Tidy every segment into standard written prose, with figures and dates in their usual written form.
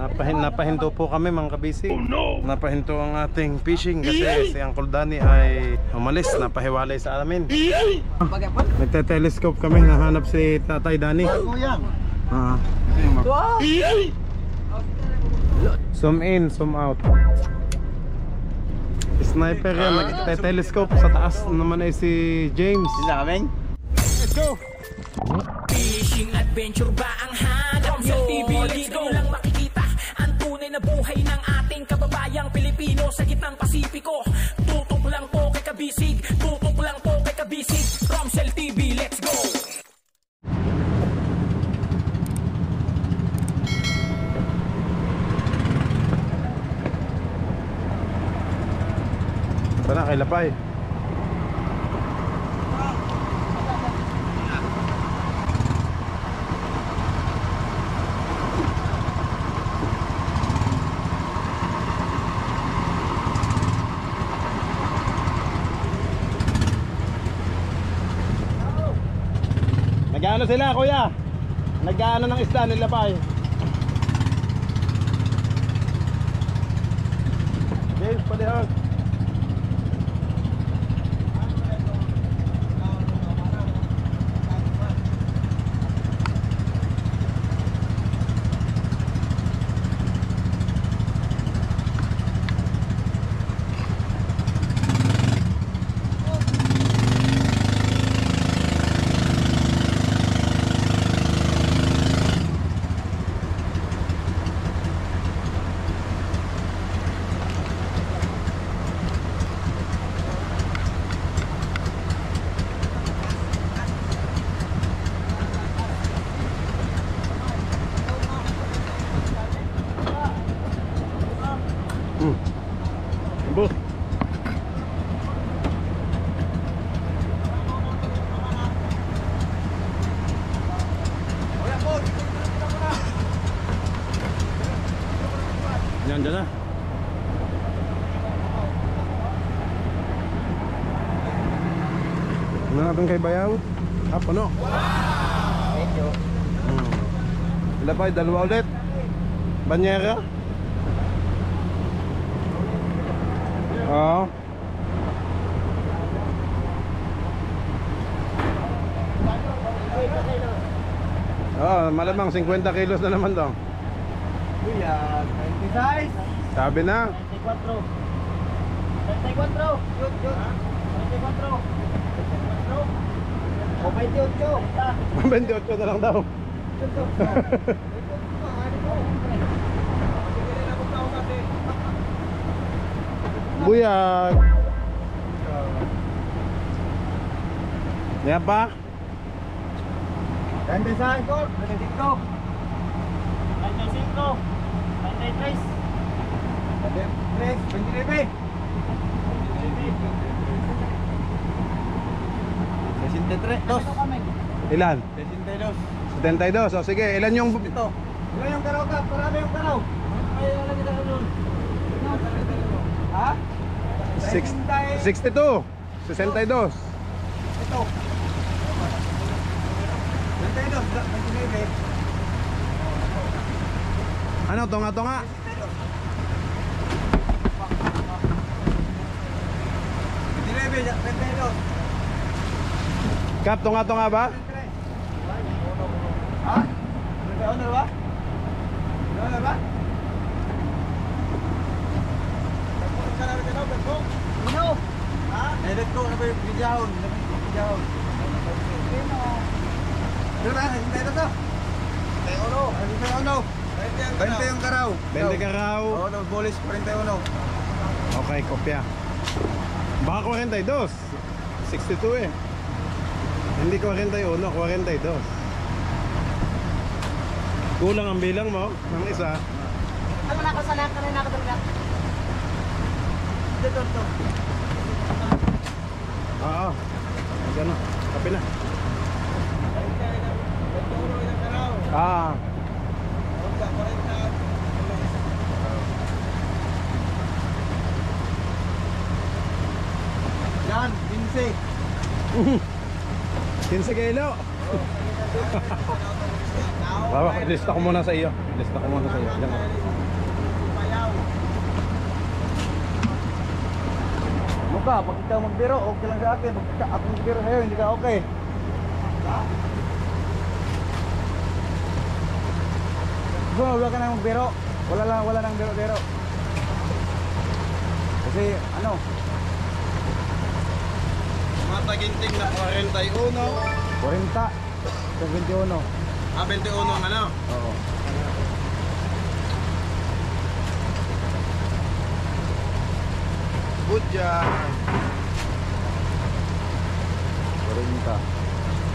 Napahinto po kami mga kabisi. Napahinto ang ating fishing kasi si Uncle Danny ay umalis, napahiwalay sa amin. Nagte-telescope kami, nahanap si Tatay Danny. Zoom in, zoom out. Sniper yan, nagte-telescope. Sa taas naman ay si James. Let's go! Fishing adventure ba ang hanap nyo? TV, let's go! Lang makikita ang tunay na buhay ng ating kababayang Pilipino sa gitnang Pasipiko. Tutok lang po kay Kabisig, tutok lang po kay Kabisig. Romsel TV, let's go! Ito na, kay Lapay. Nag-ano sila kuya? Nag-ano ng isda nila pa eh. James, palihag. Bus. Yan dyan na. Ano natin kay Bayaw? Puno. Thank you. Sila pa, dalawa ulit. Banyera. Oo. Malamang 50 kilos na naman daw. Kuya, 26. Sabi na. 34. 34. Yun. 34. O 28. 28 na lang daw. Buyag. Yan pa? 25. 25. 29. 63. Ilan? 62. 72. O sige, ilan yung... Ito. Ilan yung karaw ka? Parami yung karaw. Ay, lagi na doon. Ha? 62. 62. Ito. 22. Ano, tunga-tunga? 22. Kap, tunga-tunga ba? Ha? Ano ba? Ano ba? Ano? Ha? Edit ko na ba yung bidyaon? Bidyaon. Doon na, hindi na ito. 20 yung karaw. 20 karaw. Oo, bolis 41. Okay, kopya. Baka 42. 62 eh. Hindi 41, 42. Kulang ang bilang mo ng isa. Ano na kasalanan ka rin nakadalaga? Dito. Oo. Gano'n. Kape na. Ah. Yan, 15. 15 kilo. Bawa, lista ko muna sa iyo. Lista ko muna sa iyo. Yan. Mukha, pag ikaw magbiro, okay lang sa akin. Pag ako magbiro sa'yo, hindi ka okay. Bro, wala ka nang magbiro. Wala nang biro-biro. Kasi, ano? Mga taginting na 41. 40. 71. Ah, 21 ang ano? Oo. Good job. 40.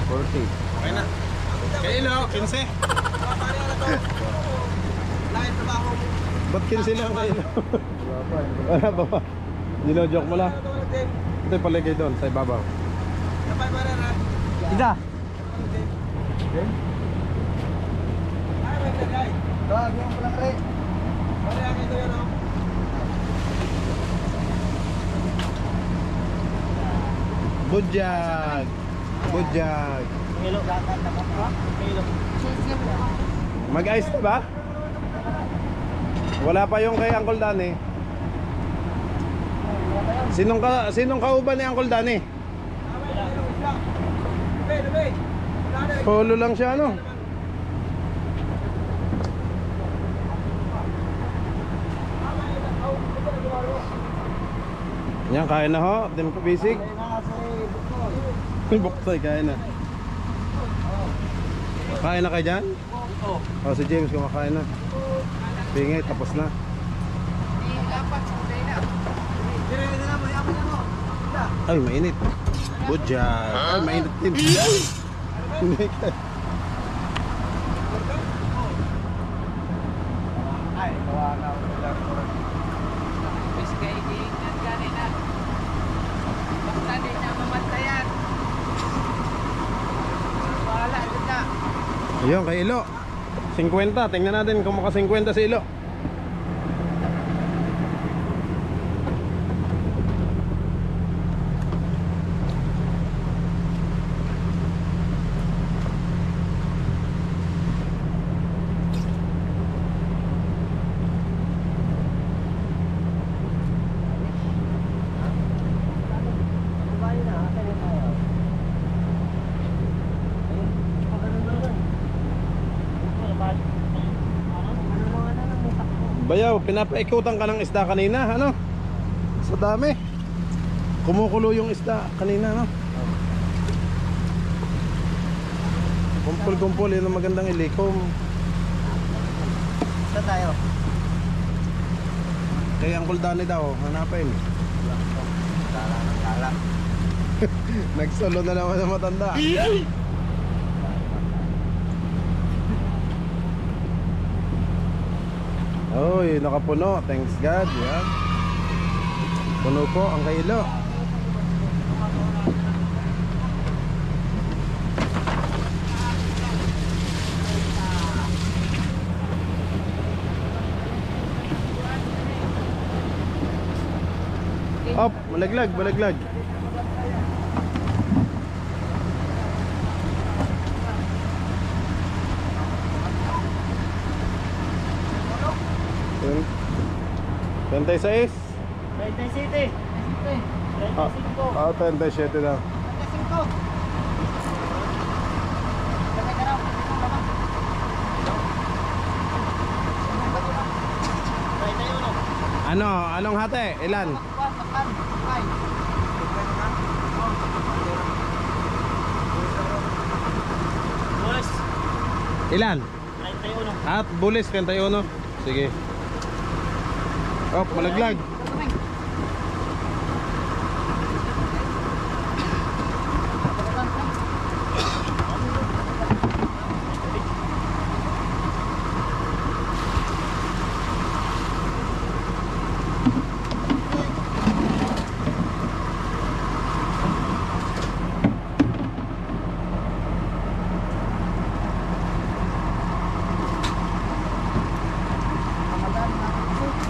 40. Okay na. Kailo, 15. Ba't 15 lang kayo? Wala pa. Wala ba ba? Dino-joke mo lang. Ito yung paligay doon sa ibabaw. Isa. Okay. Lagi mo lang rin. Bujag. Bujag. Mag-ice na ba? Wala pa yung kay Uncle Danny. Sinong kauban ni Uncle Danny? Solo lang siya, ano? Yan, kaya na ho. Dim ko bisig. Buktay, kaya na. Kaya na kayo dyan? Oo. Si James kumakain na. Pingay, tapos na. Ay, mainit. Bujag. Ay, mainit din. Ay, kawa na. Ayun, kay Ilo 50, tingnan natin kung maka 50 si Ilo. Bayaw, pinapaikutan ka ng isda kanina, ano? Sa dami. Kumukulo yung isda kanina, no? Kumpul-kumpul, yun ang magandang ilikom. Saan tayo? Kay Uncle Danny daw, hanapin. Kala ng kala. Nagsolo na naman ang matanda. Oy, nakapuno. Thanks God. Yan. Puno po ang kailo. Op, malaglag, malaglag. Tentay 6. 37. Ah, 37 daw. 35. Ano? Anong hati? Ilan? Ilan? 31. At bulis 31. Sige. Oh, malaglag.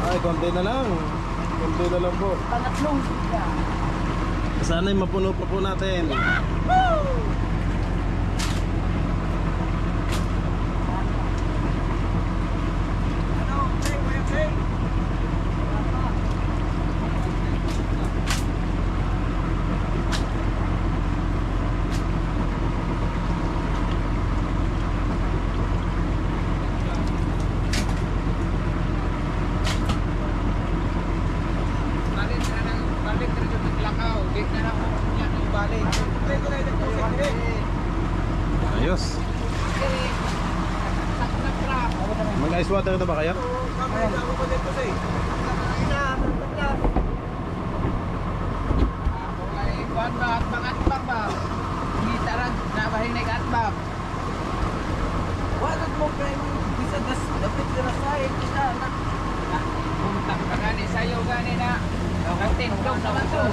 Ay, konti na lang. Konti na lang po. Pangatlong. Sana'y mapuno pa po natin. water na ba kayo?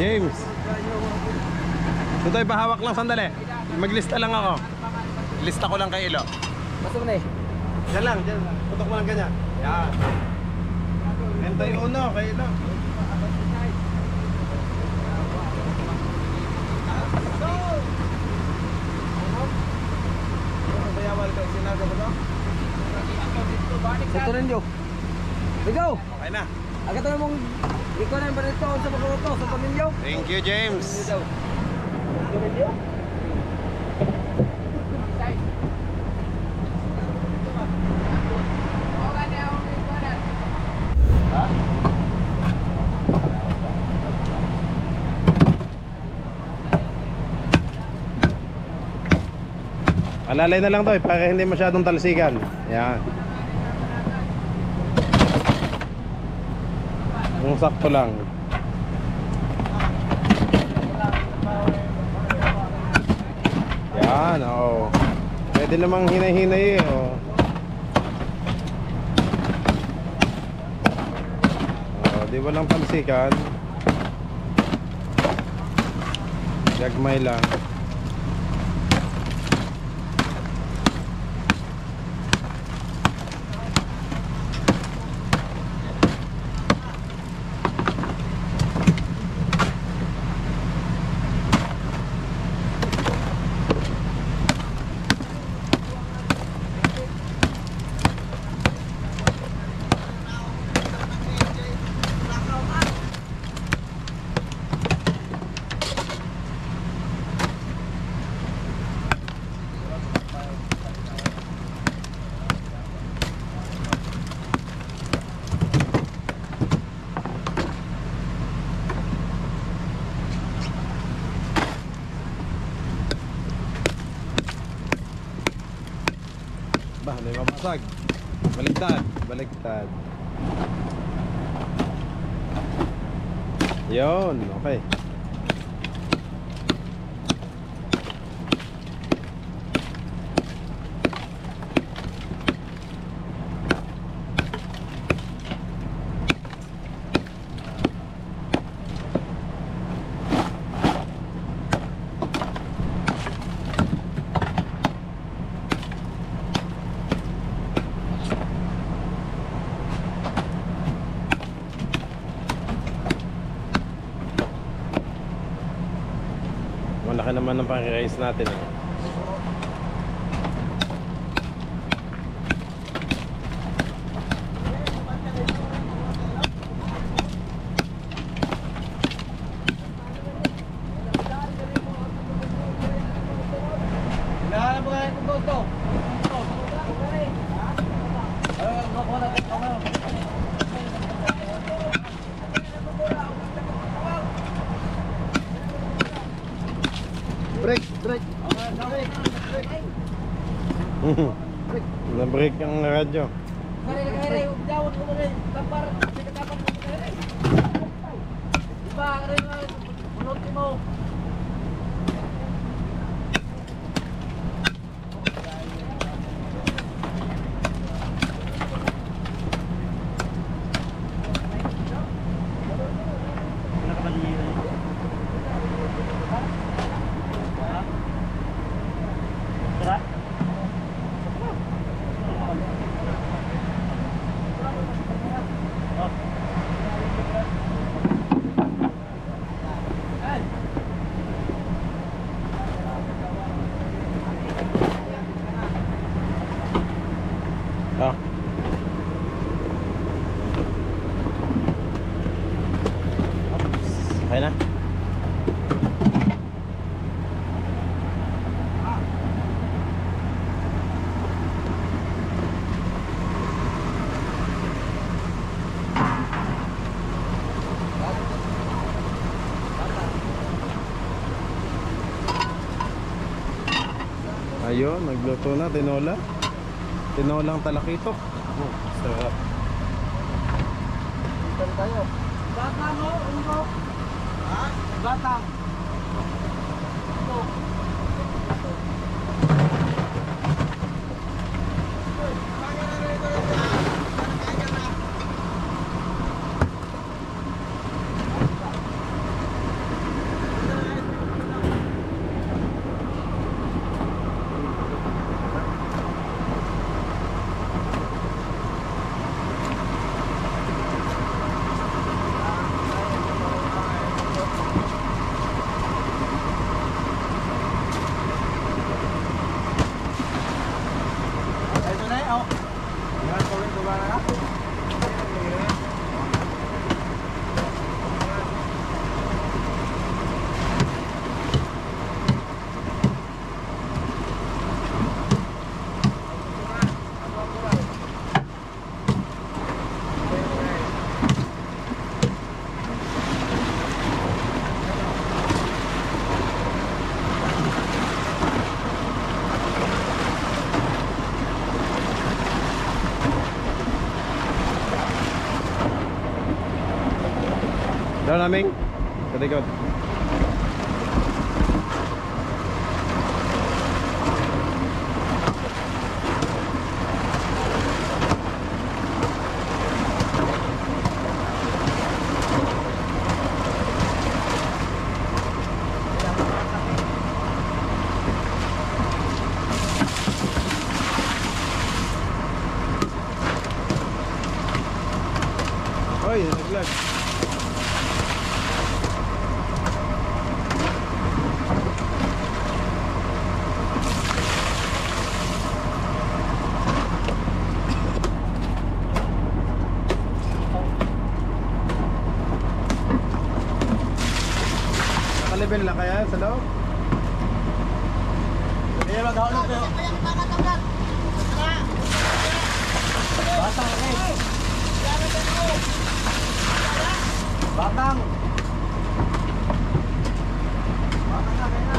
James, ito ay pahawak lang sandali. Maglista lang ako. Lista ko lang kay Ilo. Masuk na eh. Diyan lang, diyan lang. Putok mo lang ganyan. Yan. 21 kay Ilo. Ito rin yo. Ligaw! Okay na. Agad na mong ikaw na yung barito sa pagkuto sa pamilyo. Thank you, James. Pamilyo? Alalay na lang to para hindi masyadong talsikan. Yan. Yung sakto lang. Yan, oo. Pwede namang hinay-hinay eh, oo. Di walang talsikan. Gagmay lang. Bah, may mabasag. Baliktad, baliktad. Yun, okay. Malaki naman ang pang-raise natin eh. Hinahanap mo nga yung toto. Break, break. Na-break ang radyo. Ah. Okay na. Ayun, nagluto na, tinola. Tinolang talakitok. Sarap. Dito tayo. Batang o, uno. Ha? Batang. Ito. Ito na oh. Yan, kawin ko ba na? Daw naming sa likod. Oy, naglag. Level na kaya sa loob? Kaya maghahulog kayo. Batang, okay. Batang. Batang na, kaya na.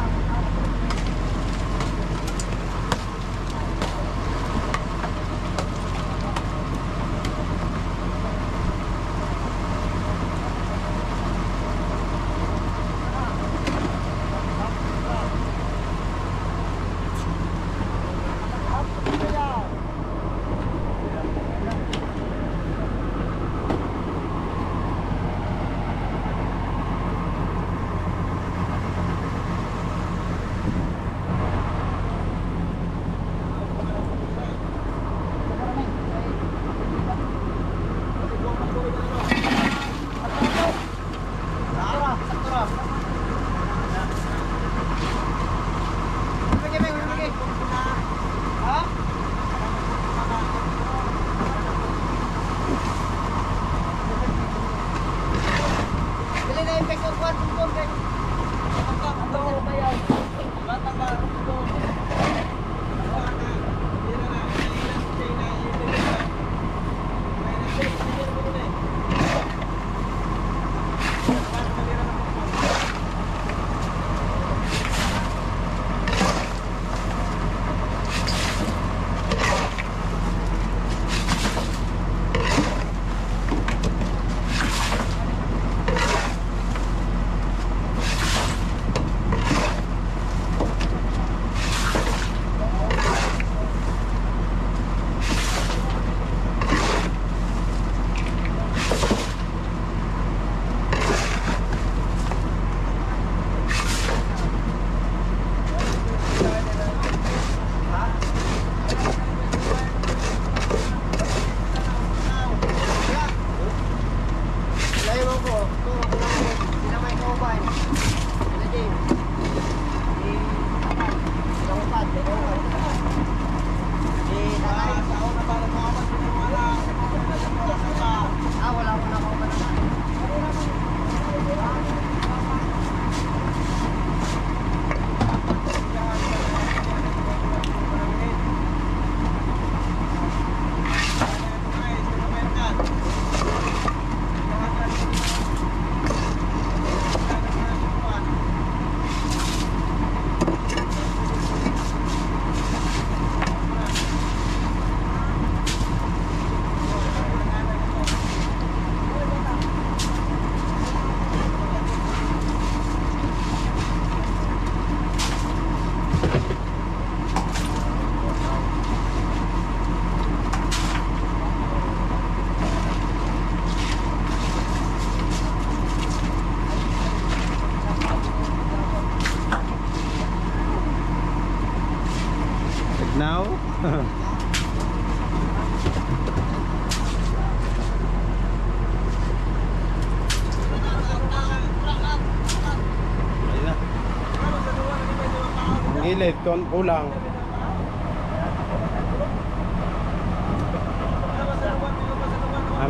gilid, kulang.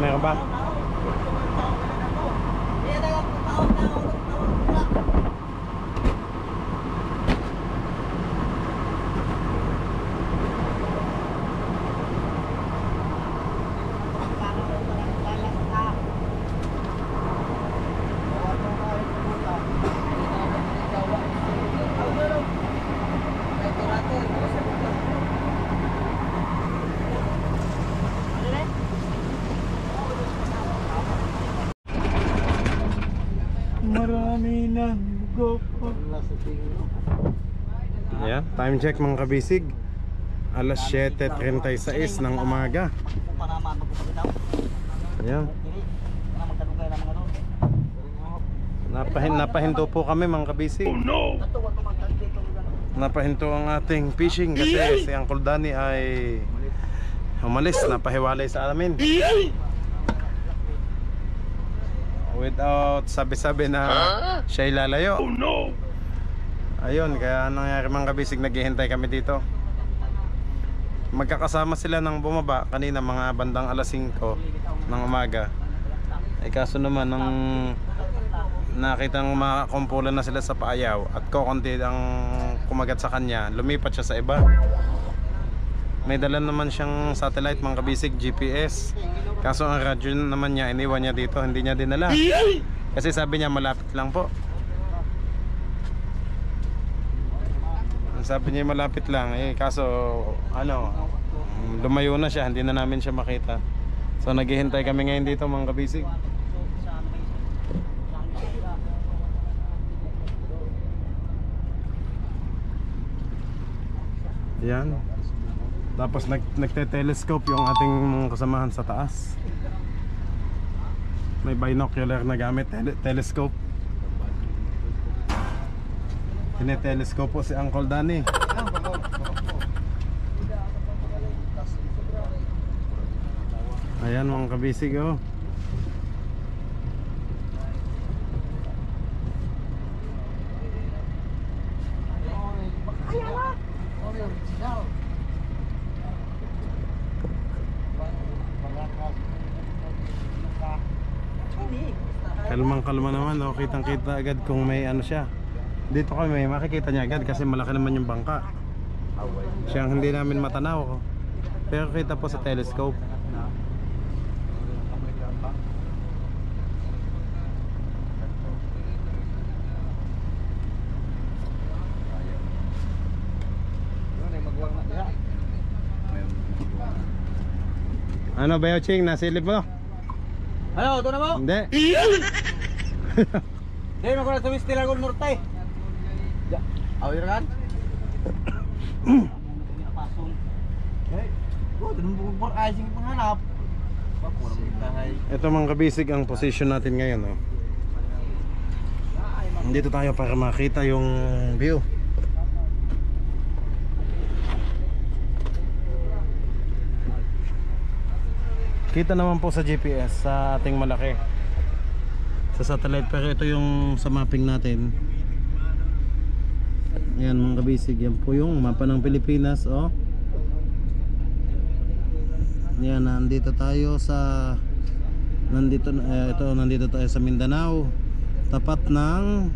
Meron ba? Marami na GoPro. Ayan, time check mga kabisig. Alas 7:36 ng umaga. Ayan. Napahinto po kami mga kabisig. Oh no! Napahinto ang ating fishing kasi si Uncle Danny ay umalis, napahiwalay sa amin. Without sabi-sabi na siya'y lalayo. Oh no! Ayun, kaya nangyari mga kabisig, naghihintay kami dito. Magkakasama sila ng bumaba kanina mga bandang alas 5 ng umaga. Ay kaso naman nang nakitang makumpulan na sila sa paayaw at kokonti ang kumagat sa kanya, lumipat siya sa iba. May dala naman siyang satellite mga kabisig, GPS. Kaso ang radyo naman niya, iniwan niya dito, hindi niya dinala. Kasi sabi niya malapit lang po. Sabi niya malapit lang, kaso ano, lumayo na siya, hindi na namin siya makita. So naghihintay kami ngayon dito mga kabisig. Yan. Tapos nagte-telescope yung ating kasamahan sa taas. May binocular na gamit, telescope. Tine-telescope po si Uncle Danny. Ayan mga kabisig oh. Kalmang-kalma naman oh, kitang-kita agad kung may ano siya. Dito kami makikita niya agad kasi malaki naman yung bangka. Siyang hindi namin matanaw. Pero kita po sa telescope. Ano ba yung ching? Nasilip mo? Ano, ito na mo? Hindi. Hindi, magkala sa West Tilagon Norte. Awir kan? Ito mga kabisig ang position natin ngayon oh. Dito tayo para makita yung view. Kita naman po sa GPS sa ating malaki sa satellite, pero ito yung sa mapping natin. Ayan mga kabisig, yan po yung mapa ng Pilipinas oh. Yan, nandito tayo sa nandito tayo sa Mindanao, tapat ng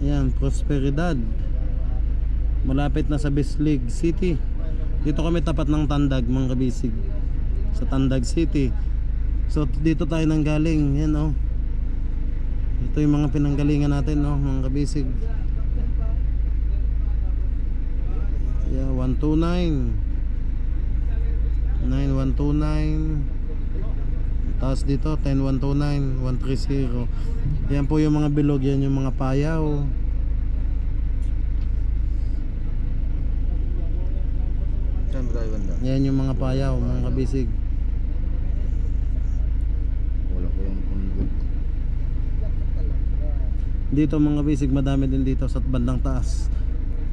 yan, Prosperidad, malapit na sa Bislig City. Dito kami tapat ng Tandag mga kabisig, sa Tandag City. So dito tayo nang galing, yan oh. Ito yung mga pinanggalingan natin oh, mga kabisig. Yeah, 129 9129. Tapos dito 10129 130. Yan po yung mga bilog, yan yung mga payaw. Yan yung mga payaw mga kabisig. Wala ko yung punbog. Dito mga kabisig, madami din dito sa bandang taas.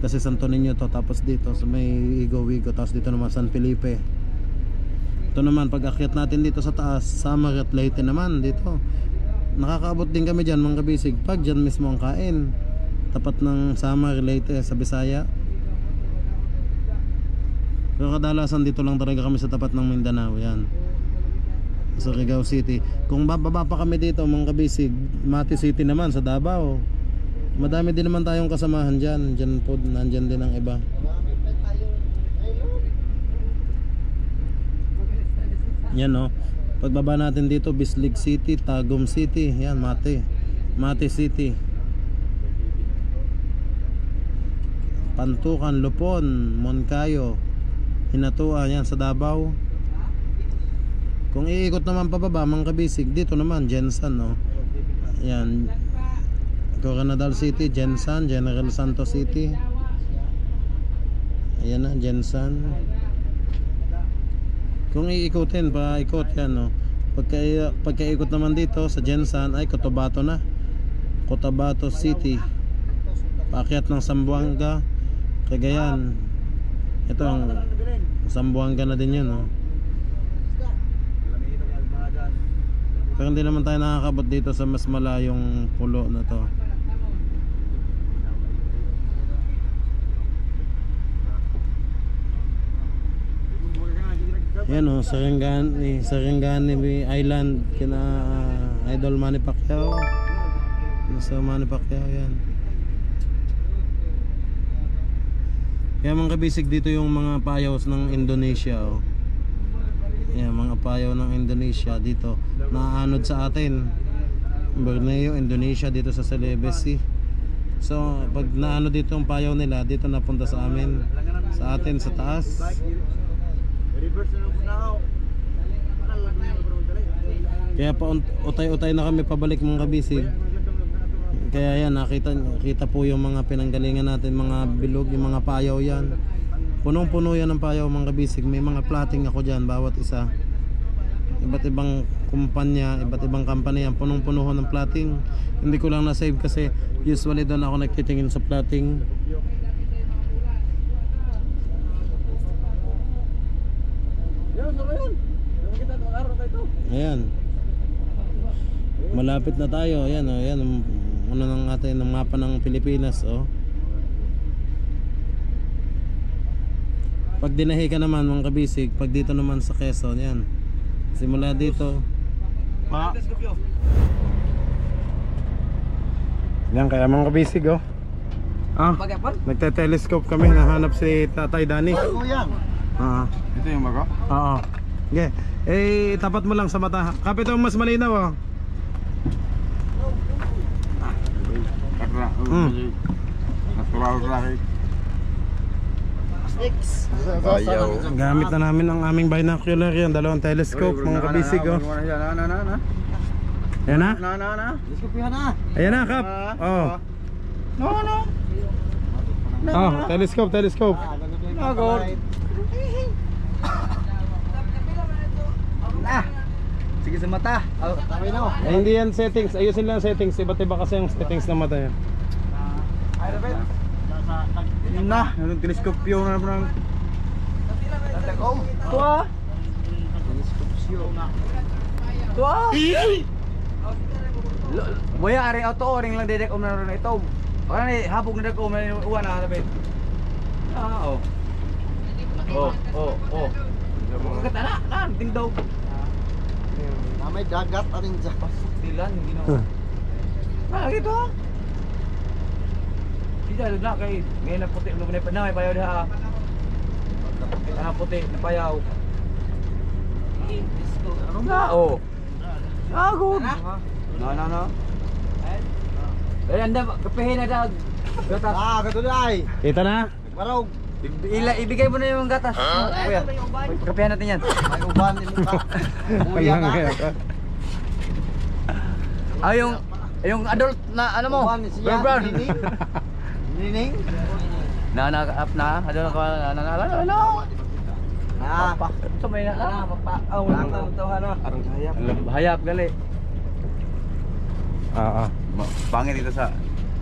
Kasi Santo Niño to, tapos dito sa may Igo-Wigo, tapos dito naman San Felipe. Ito naman pag akyat natin dito sa taas, Samar at Leyte naman dito. Nakakaabot din kami dyan mga kabisig pag dyan mismo ang kain. tapat ng Samar, Leyte sa Bisaya. Pero kadalasan dito lang talaga kami sa tapat ng Mindanao, yan. Sa Rigao City. Kung bababa pa kami dito mga kabisig, Mati City naman sa Davao. Madami din naman tayong kasamahan dyan. Dyan po, nandyan din ang iba. Yan no. Pagbaba natin dito, Bislig City, Tagum City. Yan, Mati City. Pantukan, Lupon, Moncayo, Hinatuan, yan sa Davao. Kung iikot naman pababa mga kabisig, dito naman Jensan no. Yan, Coronadal City, Jensan, General Santos City. Ayan na, Jensan. Kung iikutin, paikot yan no. Pagkaikot naman dito sa Jensan ay Cotabato na, Cotabato City. Paakyat ng Zamboanga, Cagayan. Ito ang Zamboanga na din yun no. Pero hindi naman tayo nakakabot dito sa mas malayong pulo na to. Yan o, Sarangani Island kina Idol Manny Pacquiao. Nasa Manny Pacquiao yan. Kaya mga kabisig dito yung mga payaws ng Indonesia o. Yan, mga payaw ng Indonesia dito naanod sa atin. Borneo, Indonesia, dito sa Celebes. So pag naano dito yung payaw nila, dito napunta sa amin, sa atin sa taas. Kaya pa utay-utay na kami pabalik mga kabisig. Kaya yan, nakita po yung mga pinanggalingan natin, mga bilog, yung mga payaw yan. Punong-puno yan ng payaw mga kabisig. May mga plating ako dyan, bawat isa. Iba't ibang kumpanya, iba't ibang company yan. Punong-puno ng plating. Hindi ko lang na-save kasi usually doon ako nagtitingin sa plating. Ayan. Malapit na tayo. Ayan, oh, ayan. Ano ng atin, ng mapa ng Pilipinas, oh. Pag dinahi ka naman mga kabisig, pag dito naman sa Quezon, yan. Simula dito. Yan kaya mga kabisig oh. Nagte-telescope kami, nahanap si Tatay Danny. Ito yung bago? Oo. Okay. Eh, tapat mo lang sa mata. Kapit ang mas malinaw oh. Natural traffic. Gamit na namin ang aming binocular yan, dalawang telescope mga kabisig oh. Ayan na? Ayan na Kap. Oh. Oh, telescope. Sige sa mata. Eh, hindi yan settings, ayusin lang settings. Iba't iba kasi yung settings ng mata yan. Yun na, yung teleskopyo na naman. Tua. Boya ari auto ring lang dedek na ron ito. Ora ni habog na dako man uwan na lapit. Oh. Kata na, tingdaw. May dagat aring sa dilan gino. Gitu. Tidak na kay ngayon na puti lumunay pa na may payaw diha. Puti na payaw. Na oh. Agod. No. Anda kapehin na dag. Gatas. Kato ay. Kita na? Marog. Ibigay mo na yung gatas. Kuya. Kapehan natin yan. May uban ni mukha. Kuya ka. Yung adult na ano mo? Brown. Nining? Up na. Adult ka na. So may na. Arang hayap. Hayap gali. Pangit dito sa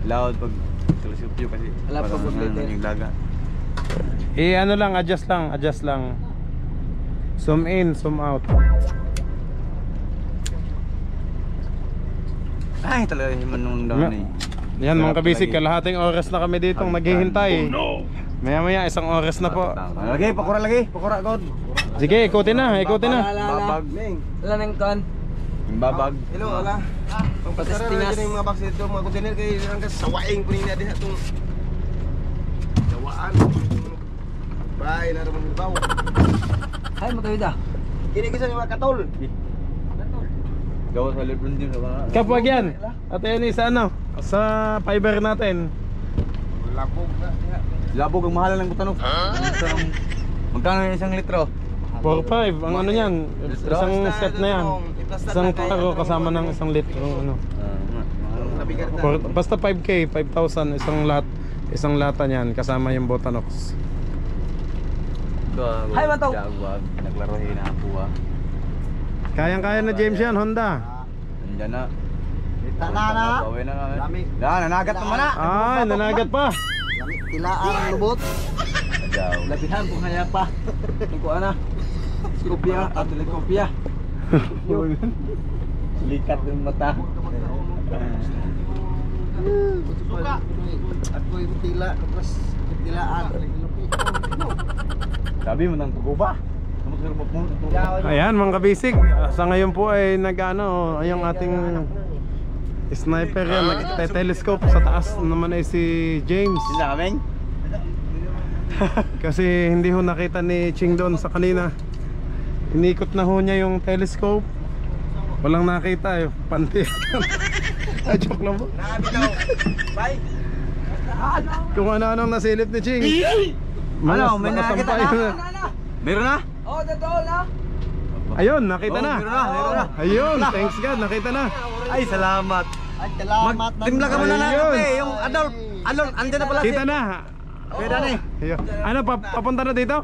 loud pag teleskopyo kasi. Alam pag yung dagat. Ano lang, adjust lang. Zoom in, zoom out. Ay, talaga yung manong daw ni. Yan mga Sarap kabisig, talaga. kalahating oras na kami ditong naghihintay. Maya maya, 1 oras na po. Lagi, pakura lagi. Pakura, God. Sige, ikutin na, ikutin na. Babag. Wala nang kan. Yung babag. Hello, wala. Pagpasara na yung mga box dito, mga container kay hanggang sawaing po niya din itong sawaan. Bye, naraman ng bawo. Ay, magkawid ah. Kini kisa yung mga katol. Gawa sa Lebron James. Kapag yan, at yan sa ano, sa fiber natin. Labog na. Labog ang mahalan ng butanok. Magkano yung 1 litro? 4-5, ang ano yan, isang set na yan. Isang taro kasama ng 1 litro. Ano. Nabigat na. Basta 5K, 5,000, isang lata niyan, kasama yung Botanox. Hay, mataw. Naglaro na ako ah. Kayang-kaya na James yan, Honda. Nandiyan na. Tanana. Bawi na kami. Lami. Nanagat naman na. Ay, nanagat pa. Lami. Tilaan ang lubot. Adyaw. Labihan kung kaya pa. Ikuha na. Kopya, at kopya. Likat ng mata. Suka. Ako yung tila. Tapos tilaan. Sabi mo nang tuguba. Sumagsurubok mo. Ayan mga kabisig, sa ngayon po ay nag-ano, yung ating sniper yan, nag-telescope sa taas naman ay si James. Sila kaming? Kasi hindi ho nakita ni Ching doon sa kanina. Inikot na ho niya yung telescope. Walang nakita, panty. Ay, joke lang po. Bye. Kung ano-anong nasilip ni Ching. Ano, may nakita na? Meron na? Oh, totoo na. Ayun, nakita na. Meron na. Ayun, thanks God, nakita na. Ay, salamat. Ay, salamat. Magtimla ka muna na Ayun. kape. Yung adult, andyan na pala. Kita na. Pwede na eh. Ayun. Ano, papunta na dito?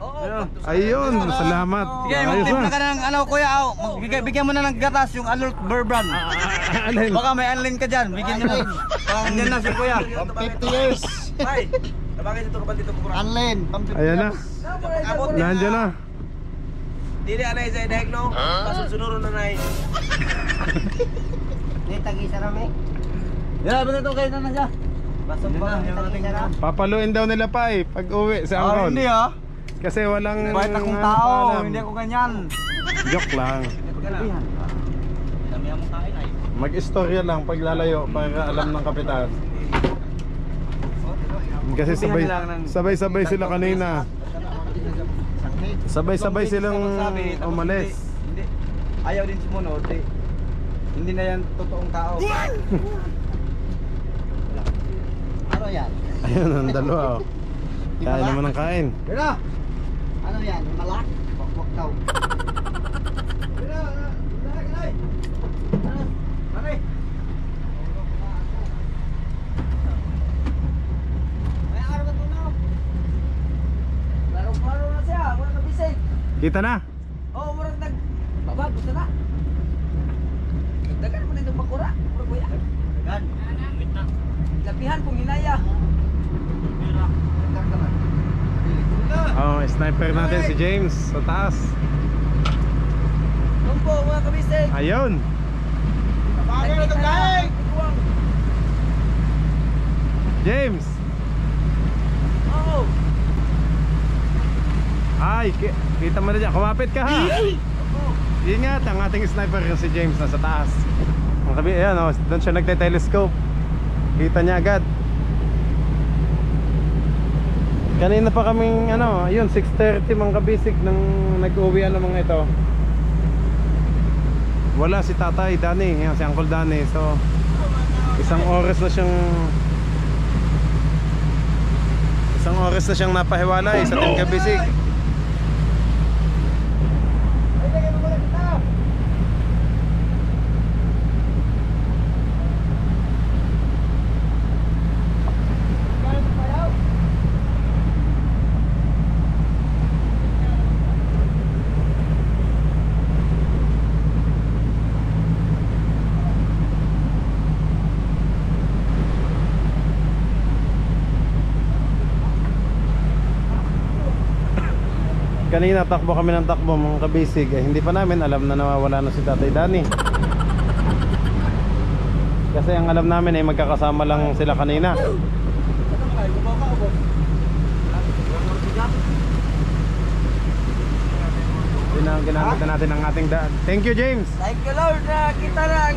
Ayun, salamat. Sige, Ayos magtimpla na. ka ng ano kuya. Bigyan mo na ng gatas yung adult bear brand. Alin? Baka may unline ka dyan. Bigyan nyo na. Andyan na si kuya. 50 years. Ay, tabagay dito ka dito ko. Anlen. Ayan na. Nandiyan na. Dili anay sa dahig no. Pasunod na nay. Dito tagisa rami. Yan, ba ito kayo na siya? Basog ba? Tagisa ra. Papaluin daw nila pa eh pag uwi sa Oh, angkon. hindi ah. Kasi walang Kahit akong ano, tao, paalam. hindi ako ganyan. Joke lang. Mag-istorya lang pag lalayo para alam ng kapitan. Kasi sabay-sabay sila kanina. Sabay-sabay silang umalis. Hindi. Ayaw din sumunod. Hindi na yan totoong tao. Ano yan? Ayun ang dalawa oh. Kain naman ng kain. Pero, ano yan? Malak? Wakwak daw. Laro na siya, wala ka bisig. Kita na. Oh, murag nag babag gusto na. Dagan mo dito pakura, murag kuya. Gan. Lapihan kung hinaya. Oh, sniper natin si James sa taas. Tumpo mga kabisig. Ayun. Bagay na itong daig! James. Oh. Ay, kita mo na dyan. Kumapit ka ha. Ingat, ang ating sniper yung si James nasa taas. Ang kabi, ayan oh, doon siya nagte-telescope. Kita niya agad. Kanina pa kaming ano, yun 6:30 mga kabisig nang nag-uwi ano mga ito. Wala si Tatay Danny, yan, si Uncle Danny. So, 1 oras na siyang napahiwalay sa ating kabisig. Kanina takbo kami ng takbo mga kabisig, hindi pa namin alam na nawawala na si Tatay Danny. Kasi ang alam namin ay magkakasama lang sila kanina. Yun ang ginamit na natin ang ating daan. Thank you, James. Thank you Lord na kita na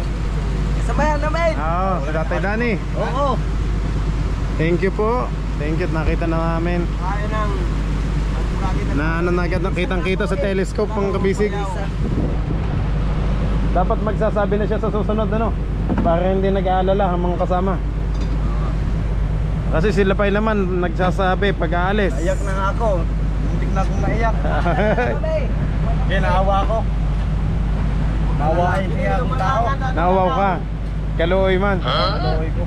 kasabayan namin. Oo, sa Tatay Danny. Oo. Thank you po. Thank you, nakita na namin. Kaya nang Na ano na agad nakitang-kita sa telescope ng kabisig. Dapat magsasabi na siya sa susunod ano, para hindi nag-aalala ang mga kasama. Kasi sila pa naman nagsasabi pag aalis. Ayak na nga ako. Muntik na akong maiyak. Kaya naawa ako. Naawain siya akong tao. Naawaw ka. Kaluoy man. Kaluoy ko.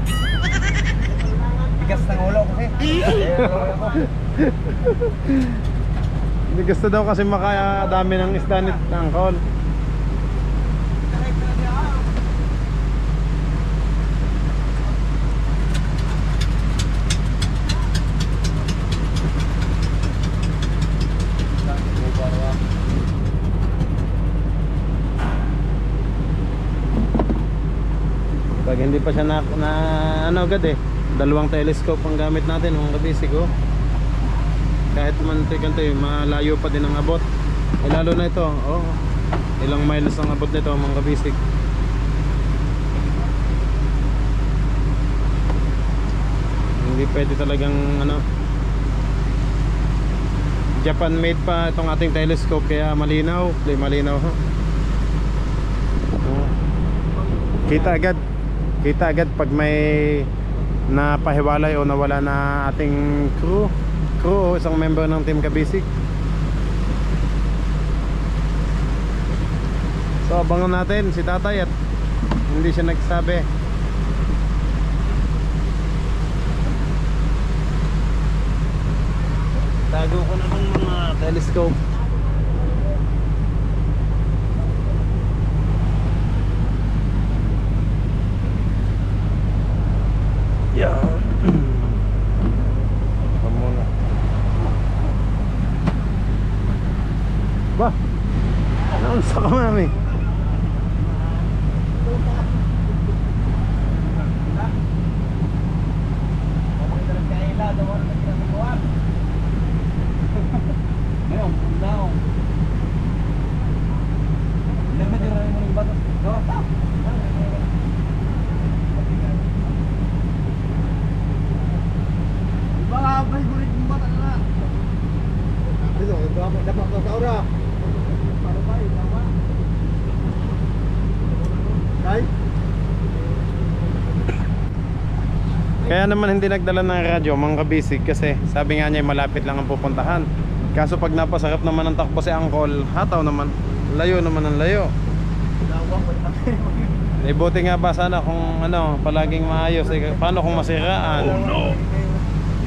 Tigas ng ulo ko eh. Kaluoy ako. Hindi gusto daw kasi makadami ng isda ni Uncle. Pag hindi pa siya na ano agad eh, dalawang telescope ang gamit natin mga kabisig oh. Kahit mantik-antik malayo pa din ang abot. Eh, lalo na ito oh, ilang miles ang abot nito mga kabisig. Hindi pwede talagang ano, Japan made pa itong ating telescope kaya malinaw, malinaw oh. Kita agad pag may napahiwalay o nawala na ating crew o isang member ng Team Kabisig. So abangan natin si Tatay at hindi siya nagsabi. Tago ko na ng mga telescope. Yeah. Muna. Ba? Ano sa kamami? Kaya naman hindi nagdala ng radyo mga kabisig kasi sabi nga niya malapit lang ang pupuntahan. Kaso pag napasarap naman ang takbo si Uncle, hataw naman, layo naman ang layo. Eh buti nga ba sana kung ano, palaging maayos eh, paano kung masiraan? Oh no.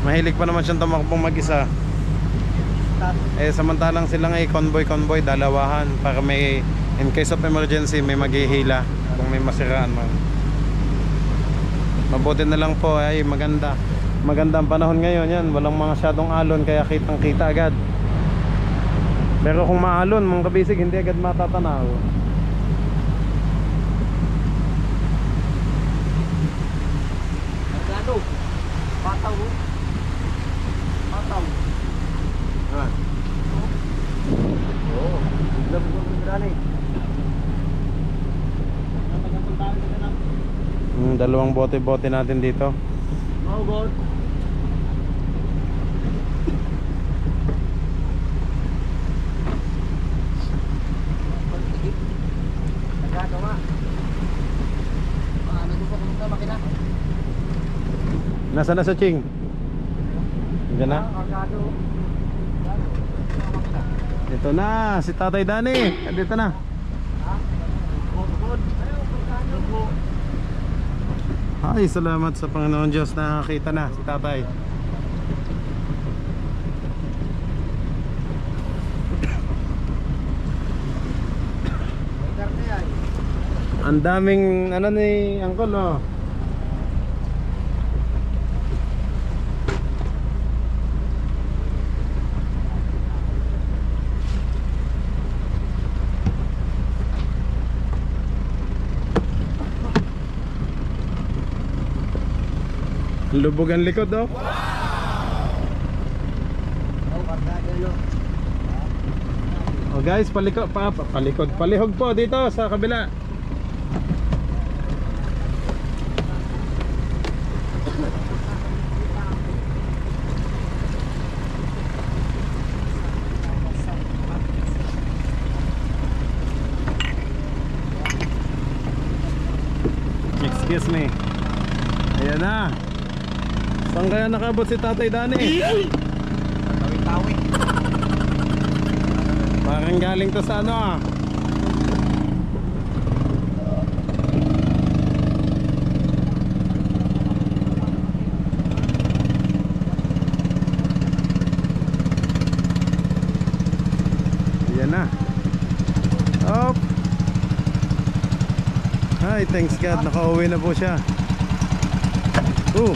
Mahilig pa naman siyang tumakbong mag-isa. Eh samantalang sila nga convoy dalawahan para may in case of emergency may maghihila kung may masiraan man. Mabuti na lang po ay maganda ang panahon ngayon yan, walang mga masyadong alon kaya kitang kita agad. Pero kung maalon mga kabisig hindi agad matatanaw. Magkano? Pataw. Oo. Bigla po ng granay. Dalawang bote-bote natin dito. Oh God. Nagkano nga. Nagbuka ko ng makina. Nasaan na sa Ching? Diyan na? Ito na, si Tatay Danny. Dito na. Ay, salamat sa Panginoon Diyos na nakita na si Tatay. Ang daming ano ni Uncle oh. Lubog ang likod oh. Oh guys, palihog po dito sa kabila. Excuse me. Ayan na. Saan kaya nakabot si Tatay Dani? Tawi-tawi. Parang galing to sa ano ah. Ayan na. Op. Ay, thanks God, nakauwi na po siya. Oh.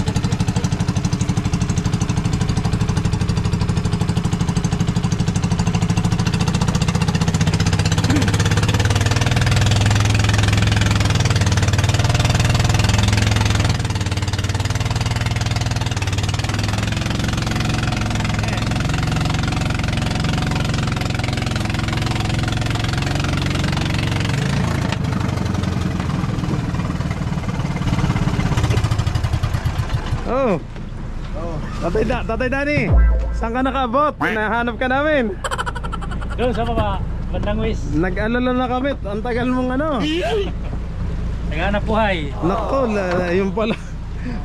Tatay Dani, saan ka nakabot? Nahanap ka namin. Doon sa baba, bandang wis. Nag-alala na kami, ang tagal mong ano. Naghanap buhay. Nako, yun pala.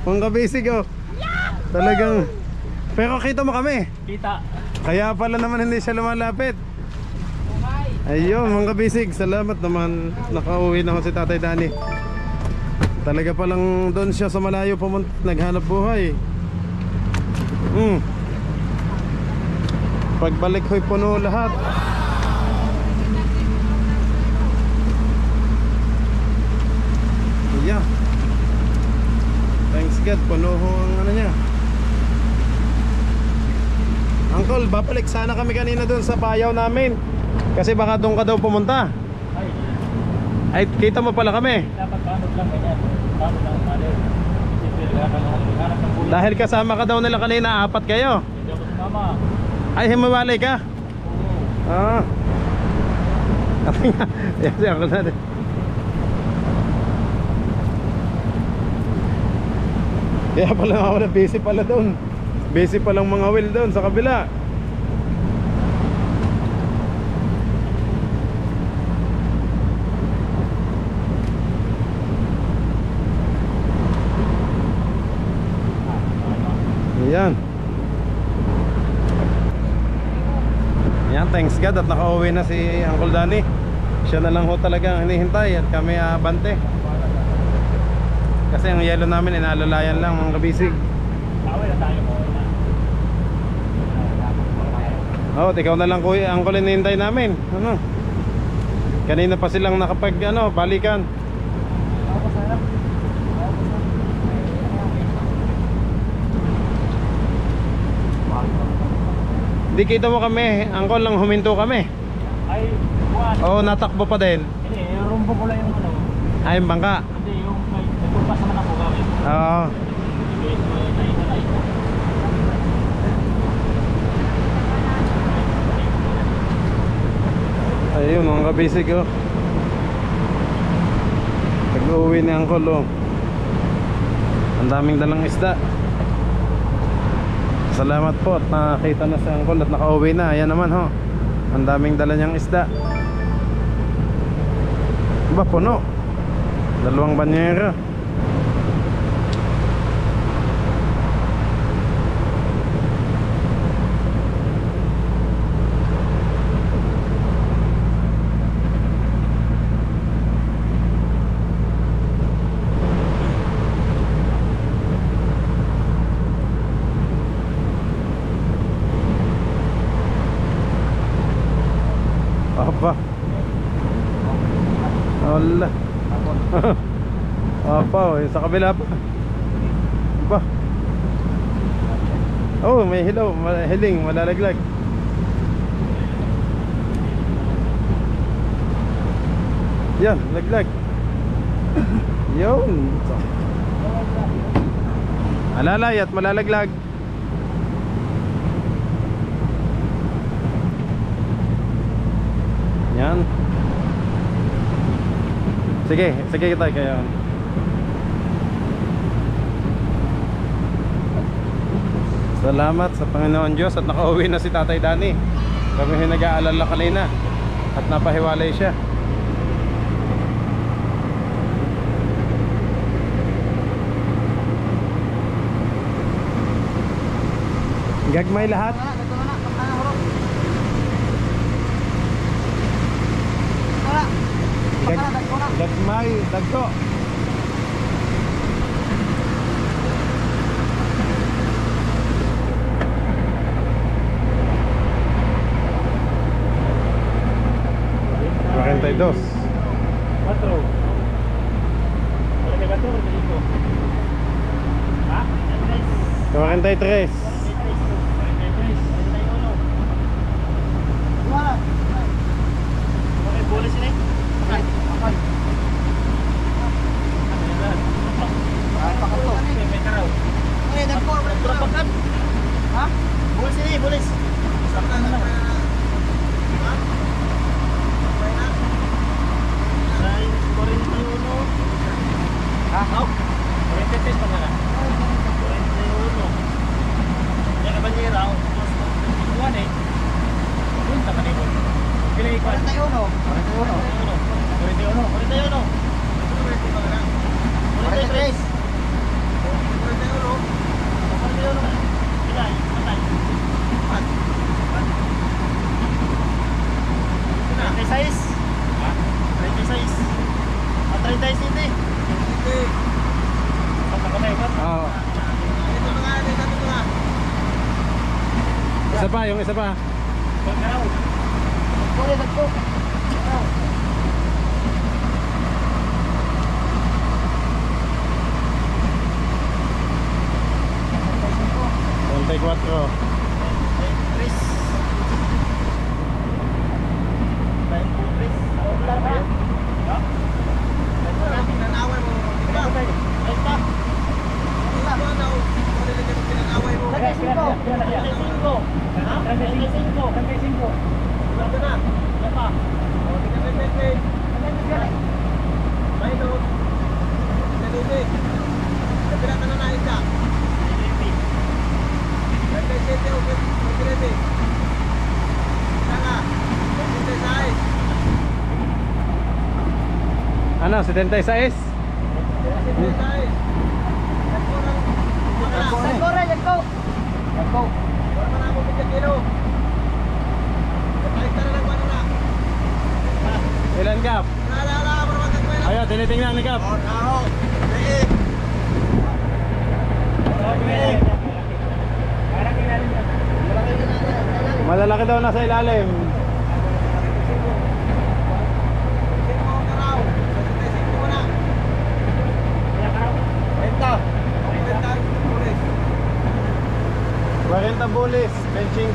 Mga kabisig oh. Talagang. Pero kita mo kami. Kita. Kaya pala naman hindi siya lumalapit. Ayun mga kabisig, salamat naman. Nakauwi naman si Tatay Dani. Talaga palang doon siya sa malayo pumunta, naghanap buhay. Pagbalik ho'y puno lahat. Yeah. Thanks God, puno ho ang ano niya. Uncle, babalik sana kami kanina doon sa bayaw namin. Kasi baka doon ka daw pumunta. Ay, kita mo pala kami. Dapat paanod lang ganyan. Paanod lang umalir. Naghanap ng buhay. Dahil kasama ka daw nila kanina, 4 kayo. Hindi ako sumama. Ay, himawalay ka? Ah. Kasi ako na rin. Kaya pala ako na busy pala doon. Busy palang mga wheel doon sa kabila. Ayan. Ayan, thanks God at nakauwi na si Uncle Danny. Siya na lang ho talaga ang hinihintay at kami abante. Kasi ang yelo namin inaalalayan lang mga kabisig. Away na tayo po. Oh, ikaw na lang kuya, Uncle, hinihintay namin. Ano? Kanina pa silang nakapag balikan. Hindi kita mo kami, Uncle, lang huminto kami. Ay, buwan. Oo, natakbo pa din. Hindi, yung rumbo ko lang yung ano. Ay, bangka. Hindi, yung nagpulpas naman ako gawin. Oo. Ayun, mga kabisig oh. Pag-uwi ni Uncle oh. Ang daming dalang isda. Salamat po at nakita na si Uncle at nakauwi na. Ayan naman ho. Ang daming dala niyang isda. Ba, puno. 2 banyera. Apa? Wala. Apa, sa kabila pa. Apa? Oh, may hilaw, hiling, malalaglag. Yan, laglag. Yun. Alalay at malalaglag. Yan. Sige, sige tayo kayo. Salamat sa Panginoon Diyos at nakauwi na si Tatay Danny. Kami nag-aalala kanina at napahiwalay siya. Gagmay lahat. Gagmay, dagko. Cuarenta y dos. 4. ¿Qué pasó? ¿Ah? 43. Boleh sini? Makan. Makan. Ha? Boleh sini, boleh. Isa pa, yung isa pa. Boleh dagko. Cuatro. Ano, 76? Ilan Kap? Ayo, tinitingnan ni Kap. Malalaki daw nasa ilalim. Bulis, 25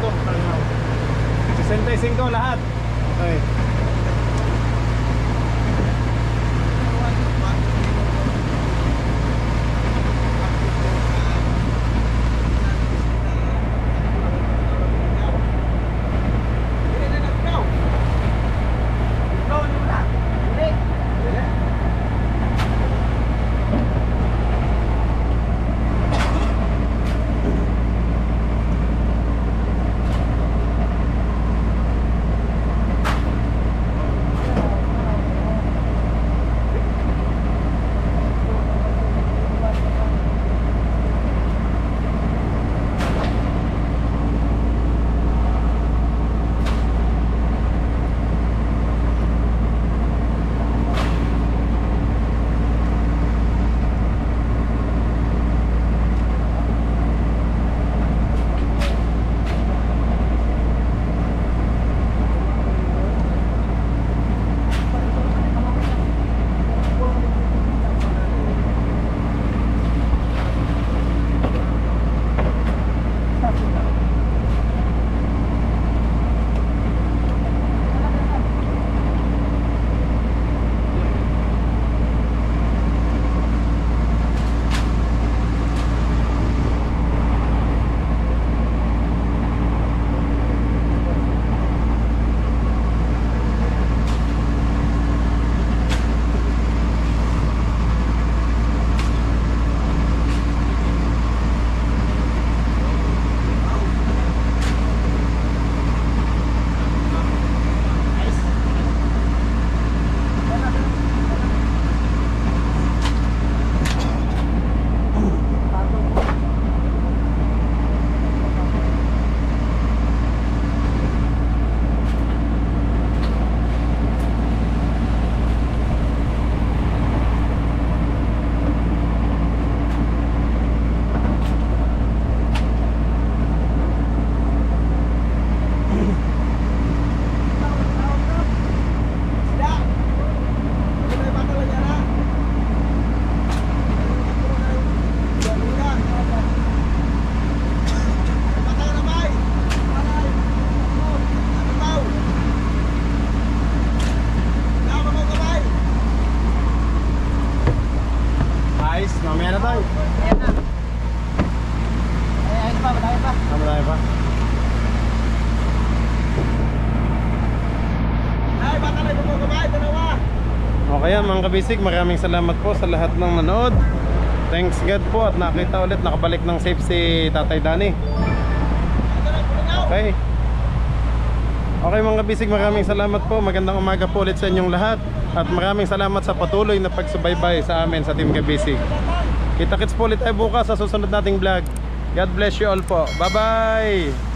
65 lahat. Okay. na tayo. Ayan na. Ayun pa, madami pa. Marami pa. Ay, bata na ito mo kamay, dalawa. Okay yan mga kabisig, maraming salamat po sa lahat ng nanood. Thanks God po at nakita ulit, nakabalik ng safe si Tatay Danny. Okay. Okay mga kabisig, maraming salamat po. Magandang umaga po ulit sa inyong lahat. At maraming salamat sa patuloy na pagsubaybay sa amin sa Team Kabisig. Kita-kits po ulit tayo bukas sa susunod nating vlog. God bless you all po. Bye bye!